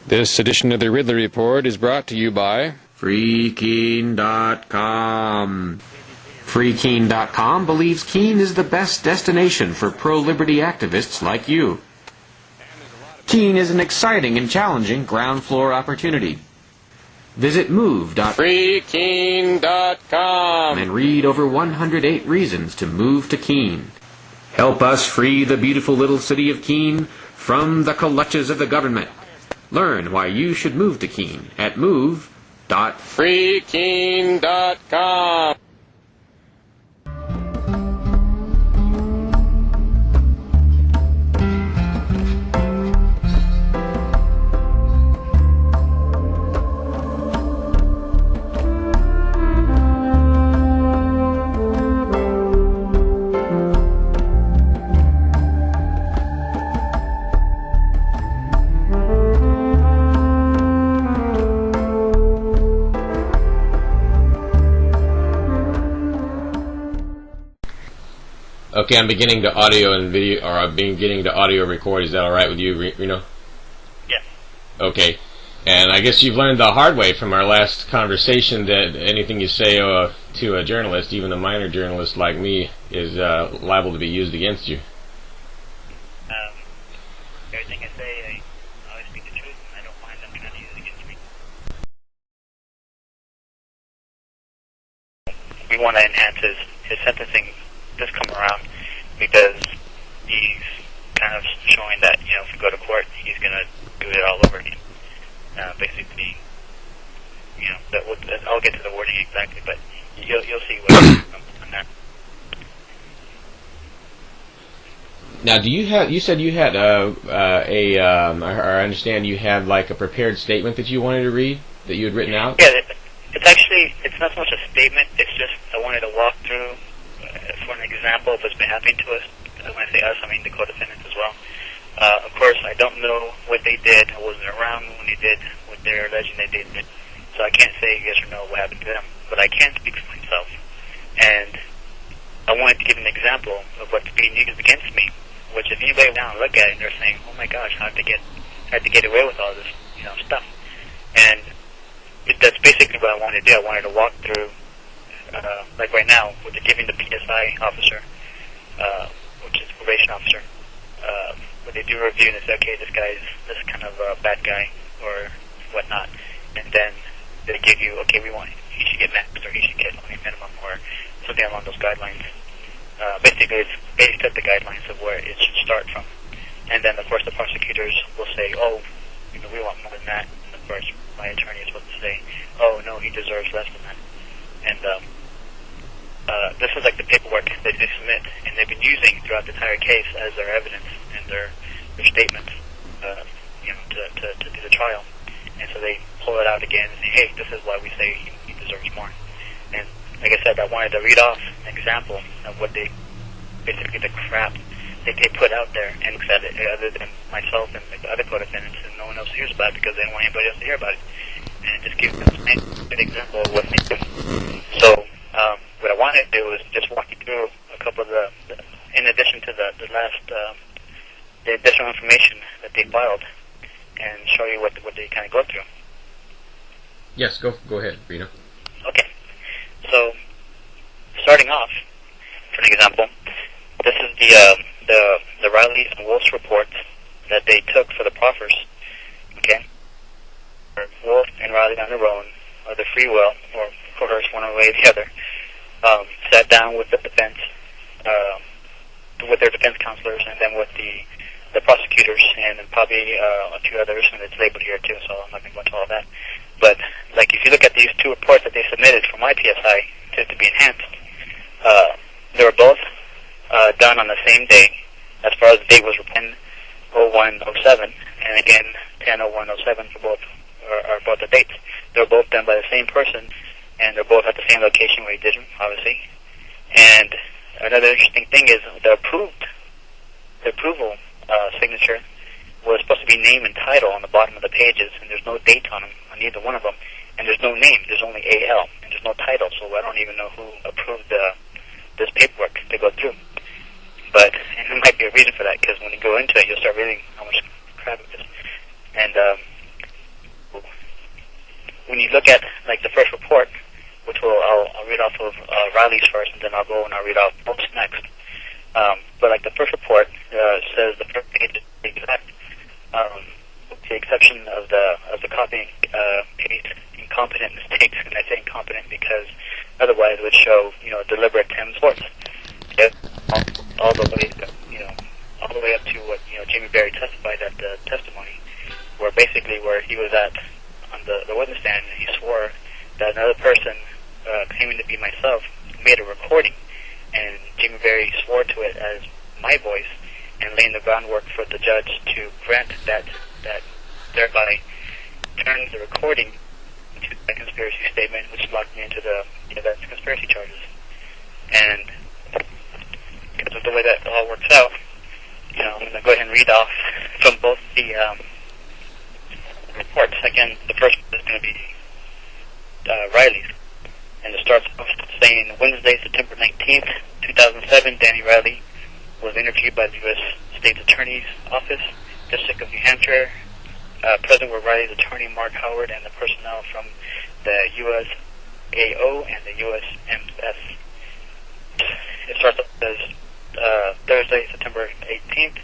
This edition of the Ridley Report is brought to you by FreeKeene.com. FreeKeene.com believes Keene is the best destination for pro-liberty activists like you. Keene is an exciting and challenging ground floor opportunity. Visit move.freekeene.com and read over 108 reasons to move to Keene. Help us free the beautiful little city of Keene from the clutches of the government. Learn why you should move to Keene at move.freekeene.com. Okay, I'm beginning to audio and video, or I'm beginning to audio record. Is that all right with you, Reno? Yeah. Okay. And I guess you've learned the hard way from our last conversation that anything you say to a journalist, even a minor journalist like me, is liable to be used against you. Everything I say, I always speak the truth, and I don't mind them trying to use it against me. We want to enhance his sentencing this come around because he's kind of showing that, you know, if we go to court, he's going to do it all over again. Basically, you know, I'll get to the wording exactly, but you'll see what on that. Now, you said you had I understand you had like a prepared statement that you wanted to read, that you had written out? Yeah, it's not so much a statement, it's just I wanted to walk through for an example of what's been happening to us. When I say us, I mean the co-defendants as well. Of course, I don't know what they did. I wasn't around when they did what they're alleging they did. So I can't say yes or no what happened to them. But I can speak for myself. And I wanted to give an example of what's being used against me. Which if anybody now look at it and they're saying, oh my gosh, how'd they get away with all this, you know, stuff. And that's basically what I wanted to do. I wanted to walk through like right now, what they're giving the PSI officer, which is probation officer, when they do a review and they say, okay, this guy is this kind of a bad guy or whatnot, and then they give you, okay, he should get max or he should get only minimum or something along those guidelines. Basically, it's based at the guidelines of where it should start from. And then, of course, the prosecutors will say, oh, you know, we want more than that. And, of course, my attorney is supposed to say, oh, no, he deserves less than that. And this is like the paperwork that they submit, and they've been using throughout the entire case as their evidence and their statements, you know, to do the trial. And so they pull it out again and say, hey, this is why we say he deserves more. And like I said, I wanted to read off an example of what they, basically the crap that they put out there, and look at it, other than myself and the other co-defendants, and no one else hears about it because they don't want anybody else to hear about it. And it just gives them an example of what they do. So, what I wanted to do is just walk you through a couple of the in addition to the last, the additional information that they filed, and show you what they kind of go through. Yes, go ahead, Reno. Okay. So, starting off, for an example, this is the Riley and Wolf's reports that they took for the proffers. Okay? Wolf and Riley on their own, or the free will, or coerced one way or the other, sat down with the defense, with their defense counselors, and then with the prosecutors, and then probably two others, and it's labeled here too, so I'm not going to go into all that. But, like, if you look at these two reports that they submitted for my PSI to be enhanced, they were both done on the same day. As far as the date was 10/01/07, and again 10/01/07 for both are both the dates. They were both done by the same person, and they're both at the same location where he did them, obviously. And another interesting thing is the approval signature was supposed to be name and title on the bottom of the pages, and there's no date on them, on either one of them, and there's no name, there's only AL, and there's no title, so I don't even know who approved this paperwork to go through. But and there might be a reason for that, because when you go into it, you'll start reading how much crap it is. And you look at like the first report, which I'll read off of Riley's first, and then I'll go and I'll read off Pope's next. But like the first report says the first page is exact, with the exception of the copying paste incompetent mistakes, and I say incompetent because otherwise it would show deliberate Tim Sports. All the way all the way up to what Jamie Berry testified at the testimony, where he was at on the witness stand, and he swore that another person claiming to be myself made a recording, and Jamie Berry swore to it as my voice, and laying the groundwork for the judge to grant that thereby turns the recording into a conspiracy statement, which locked me into the conspiracy charges. And because of the way that all works out, I'm going to go ahead and read off from both the reports. Again, the first one is going to be Riley's. And it starts off saying, Wednesday, September 19th, 2007, Danny Riley was interviewed by the U.S. State's Attorney's Office, District of New Hampshire. Present were Riley's attorney, Mark Howard, and the personnel from the USAO and the USMS. It starts off as Thursday, September 18th,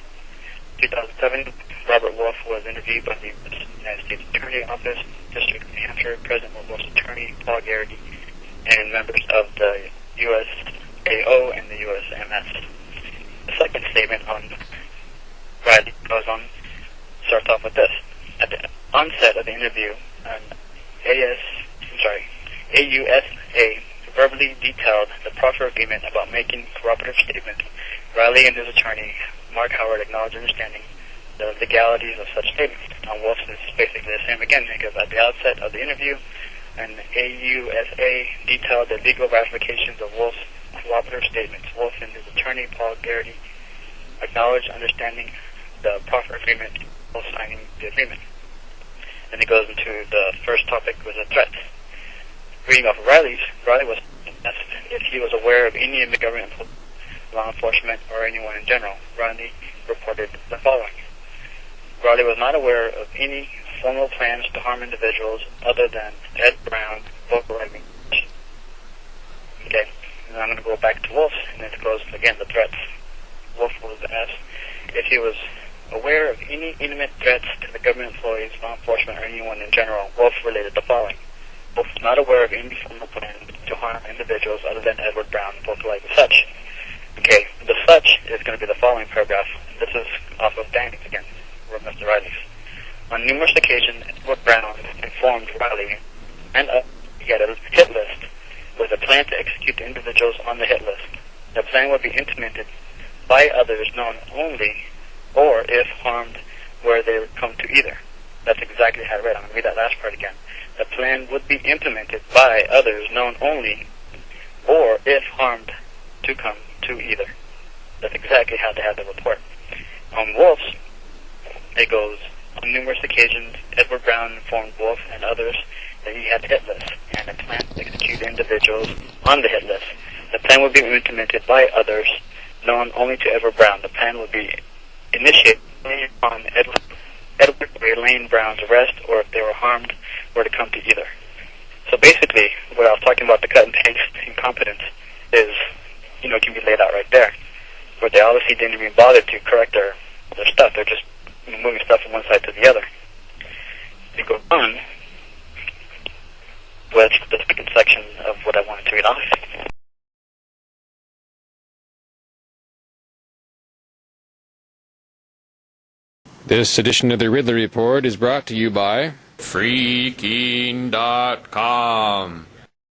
2007. Robert Wolf was interviewed by the United States Attorney's Office, District of New Hampshire. Present were Wolf's attorney, Paul Garrity, and members of the USAO and the USMS. The second statement on Riley goes on, starts off with this. At the onset of the interview, an AUSA verbally detailed the proffer agreement about making corroborative statements. Riley and his attorney, Mark Howard, acknowledged understanding the legalities of such statements. On Wolf's is basically the same again, because at the outset of the interview, an AUSA detailed the legal ramifications of Wolf's cooperative statements. Wolf and his attorney, Paul Garrity, acknowledged understanding the proffer agreement while signing the agreement. Then it goes into the first topic, was a threat. Reading off of Riley was asked if he was aware of any of the government, law enforcement, or anyone in general. Riley reported the following. Riley was not aware of any formal plans to harm individuals other than Ed Brown vocalizing. Okay, and I'm going to go back to Wolf, and then it goes again, the threats. Wolf was asked if he was aware of any imminent threats to the government employees, law enforcement, or anyone in general. Wolf related the following. Wolf was not aware of any formal plan to harm individuals other than Edward Brown, vocalizing such. Okay, the such is going to be the following paragraph. This is off of Danny's again, from Mr. Riley's. On numerous occasions, Edward Brown informed Riley and he had a hit list with a plan to execute the individuals on the hit list. The plan would be implemented by others known only or if harmed where they would come to either. That's exactly how I read. I'm going to read that last part again. The plan would be implemented by others known only or if harmed to come to either. That's exactly how they had the report. On Wolf's, it goes, on numerous occasions, Edward Brown informed Wolf and others that he had hit lists and a plan to execute individuals on the hit list. The plan would be implemented by others known only to Edward Brown. The plan would be initiated on Edward or Elaine Brown's arrest, or if they were harmed, were to come to either. So basically, what I was talking about, the cut and paste incompetence, is, can be laid out right there, where they obviously didn't even bother to correct their stuff. They're just moving stuff from one side to the other. To go on with the second section of what I wanted to read off. This edition of the Ridley Report is brought to you by Freaking.com.